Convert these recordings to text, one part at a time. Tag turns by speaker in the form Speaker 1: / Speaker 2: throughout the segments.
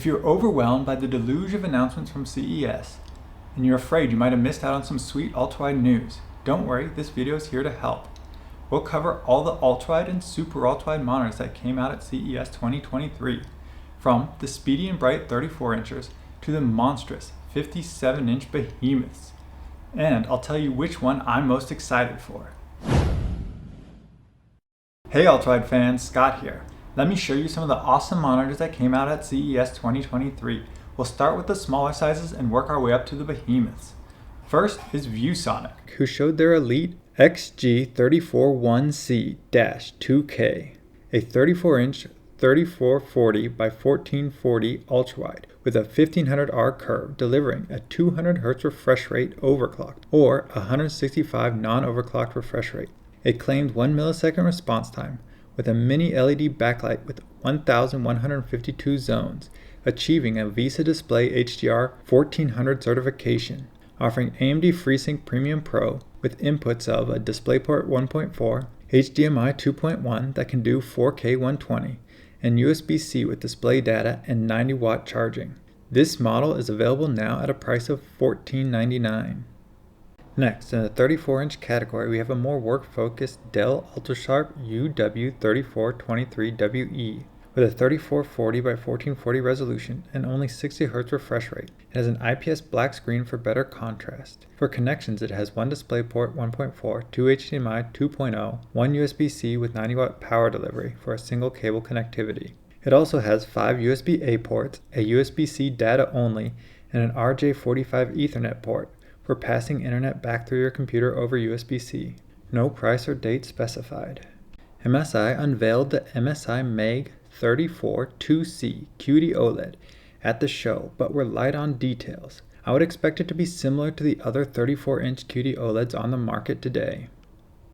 Speaker 1: If you're overwhelmed by the deluge of announcements from CES, and you're afraid you might have missed out on some sweet ultrawide news, don't worry, this video is here to help. We'll cover all the ultrawide and super ultrawide monitors that came out at CES 2023, from the speedy and bright 34 inchers to the monstrous 57-inch behemoths. And I'll tell you which one I'm most excited for. Hey Ultrawide fans, Scott here. Let me show you some of the awesome monitors that came out at CES 2023. We'll start with the smaller sizes and work our way up to the behemoths. First is ViewSonic, who showed their elite XG341C-2K, a 34-inch 3440 by 1440 ultrawide with a 1500R curve delivering a 200 Hz refresh rate overclocked or 165 non-overclocked refresh rate, a claimed 1 millisecond response time with a mini LED backlight with 1152 zones, achieving a VESA Display HDR 1400 certification, offering AMD FreeSync Premium Pro with inputs of a DisplayPort 1.4, HDMI 2.1 that can do 4K 120, and USB-C with display data and 90-watt charging. This model is available now at a price of $1499. Next, in the 34-inch category, we have a more work-focused Dell UltraSharp UW3423WE with a 3440 by 1440 resolution and only 60 Hz refresh rate. It has an IPS black screen for better contrast. For connections, it has one DisplayPort 1.4, two HDMI 2.0, one USB-C with 90-watt power delivery for a single cable connectivity. It also has 5 USB-A ports, a USB-C data only, and an RJ45 Ethernet port for passing internet back through your computer over USB-C. No price or date specified. MSI unveiled the MSI Mag 34-2C QD-OLED at the show, but were light on details. I would expect it to be similar to the other 34-inch QD-OLEDs on the market today.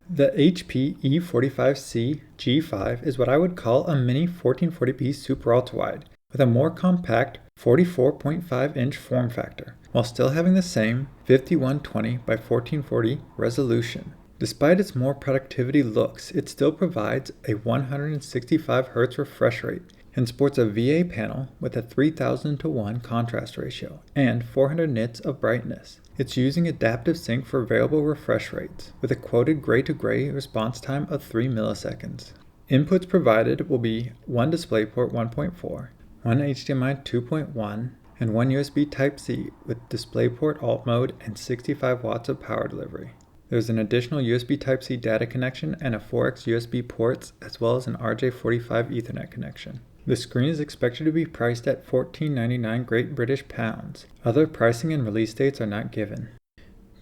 Speaker 1: The HP E45c G5 is what I would call a mini 1440p Super Ultrawide with a more compact 44.5-inch form factor, while still having the same 5120 by 1440 resolution. Despite its more productivity looks, it still provides a 165 Hz refresh rate and sports a VA panel with a 3000:1 contrast ratio and 400 nits of brightness. It's using adaptive sync for variable refresh rates, with a quoted gray-to-gray response time of 3 milliseconds. Inputs provided will be one DisplayPort 1.4, one HDMI 2.1, and one USB Type-C with DisplayPort Alt Mode and 65 watts of power delivery. There's an additional USB Type-C data connection and a 4x USB ports, as well as an RJ45 Ethernet connection. The screen is expected to be priced at $1499 Great British Pounds. Other pricing and release dates are not given.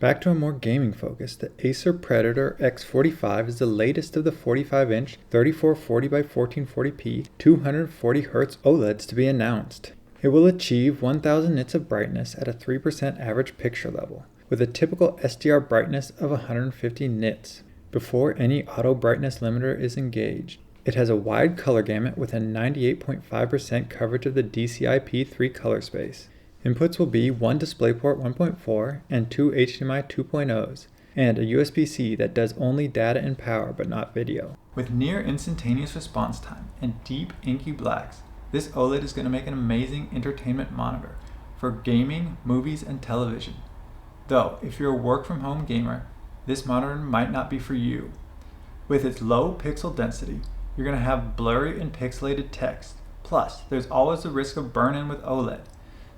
Speaker 1: Back to a more gaming focus, the Acer Predator X45 is the latest of the 45-inch 3440 by 1440p 240 Hz OLEDs to be announced. It will achieve 1000 nits of brightness at a 3% average picture level, with a typical SDR brightness of 150 nits, before any auto brightness limiter is engaged. It has a wide color gamut with a 98.5% coverage of the DCI-P3 color space. Inputs will be one DisplayPort 1.4 and two HDMI 2.0s, and a USB-C that does only data and power but not video. With near instantaneous response time and deep inky blacks, this OLED is going to make an amazing entertainment monitor for gaming, movies, and television. Though, if you're a work-from-home gamer, this monitor might not be for you. With its low pixel density, you're going to have blurry and pixelated text. Plus, there's always the risk of burn-in with OLED.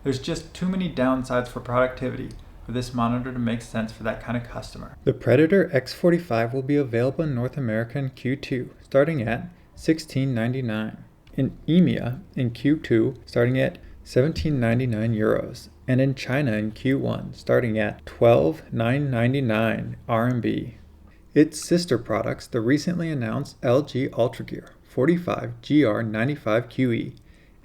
Speaker 1: There's just too many downsides for productivity for this monitor to make sense for that kind of customer. The Predator X45 will be available in North America in Q2, starting at $1699. In EMEA in Q2, starting at €1799, and in China in Q1, starting at 12,999 RMB. Its sister products, the recently announced LG UltraGear 45 GR95QE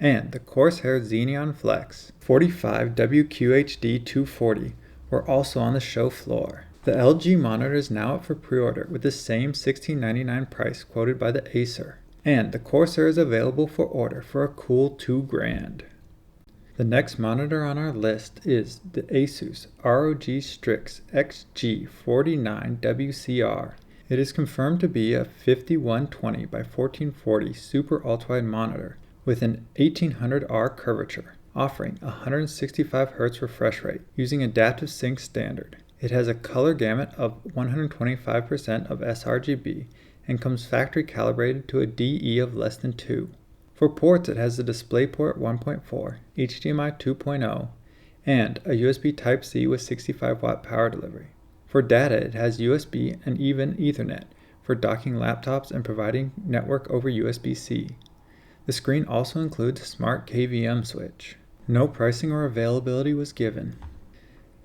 Speaker 1: and the Corsair XENEON Flex 45 WQHD 240, were also on the show floor. The LG monitor is now up for pre-order with the same $1699 price quoted by the Acer, and the Corsair is available for order for a cool $2,000. The next monitor on our list is the Asus ROG Strix XG49WCR. It is confirmed to be a 5120 by 1440 Super Ultrawide monitor with an 1800R curvature, offering 165Hz refresh rate using adaptive sync standard. It has a color gamut of 125% of sRGB and comes factory calibrated to a DE of less than 2. For ports, it has a DisplayPort 1.4, HDMI 2.0, and a USB Type-C with 65-watt power delivery. For data, it has USB and even Ethernet for docking laptops and providing network over USB-C. The screen also includes a smart KVM switch. No pricing or availability was given.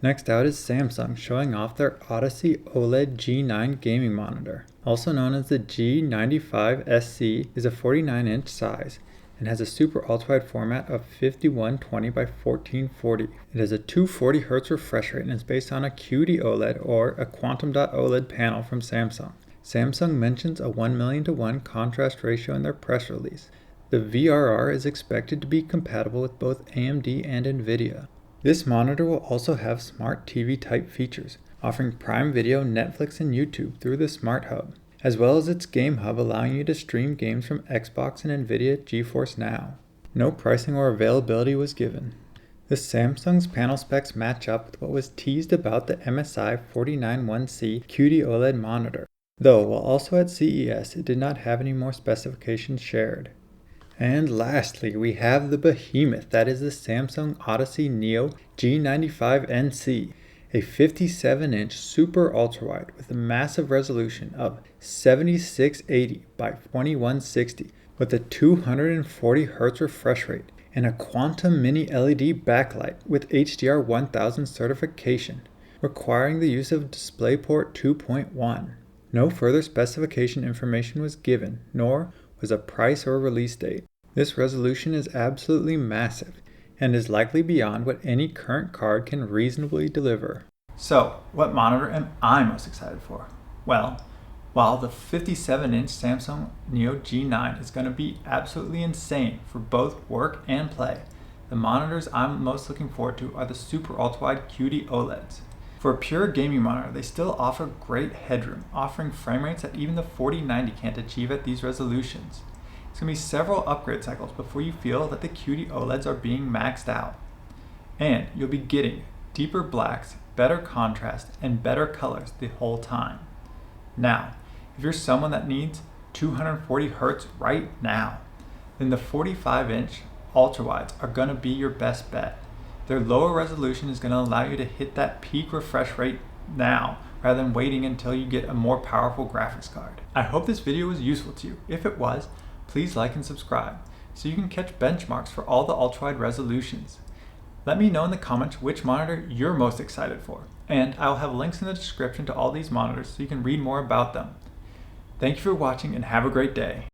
Speaker 1: Next out is Samsung showing off their Odyssey OLED G9 gaming monitor. Also known as the G95NC, is a 49-inch size and has a super ultrawide format of 5120 by 1440. It has a 240Hz refresh rate and is based on a QD-OLED or a Quantum.OLED panel from Samsung. Samsung mentions a 1,000,000:1 contrast ratio in their press release. The VRR is expected to be compatible with both AMD and NVIDIA. This monitor will also have smart TV type features, offering Prime Video, Netflix, and YouTube through the Smart Hub, as well as its Game Hub allowing you to stream games from Xbox and NVIDIA GeForce Now. No pricing or availability was given. The Samsung's panel specs match up with what was teased about the MSI 49.1C QD-OLED monitor, though while also at CES it did not have any more specifications shared. And lastly, we have the behemoth that is the Samsung Odyssey Neo G95NC, a 57-inch super ultrawide with a massive resolution of 7680 by 2160 with a 240Hz refresh rate and a quantum mini LED backlight with HDR 1000 certification, requiring the use of DisplayPort 2.1. No further specification information was given, nor was a price or release date. This resolution is absolutely massive and is likely beyond what any current card can reasonably deliver. So, what monitor am I most excited for? Well, while the 57-inch Samsung Neo G9 is going to be absolutely insane for both work and play, the monitors I'm most looking forward to are the super ultrawide QD-OLEDs. For a pure gaming monitor, they still offer great headroom, offering frame rates that even the 4090 can't achieve at these resolutions. It's going to be several upgrade cycles before you feel that the QD-OLEDs are being maxed out. And you'll be getting deeper blacks, better contrast, and better colors the whole time. Now, if you're someone that needs 240Hz right now, then the 45-inch ultrawides are going to be your best bet. Their lower resolution is going to allow you to hit that peak refresh rate now, rather than waiting until you get a more powerful graphics card. I hope this video was useful to you. If it was, please like and subscribe so you can catch benchmarks for all the ultrawide resolutions. Let me know in the comments which monitor you're most excited for, and I'll have links in the description to all these monitors so you can read more about them. Thank you for watching and have a great day.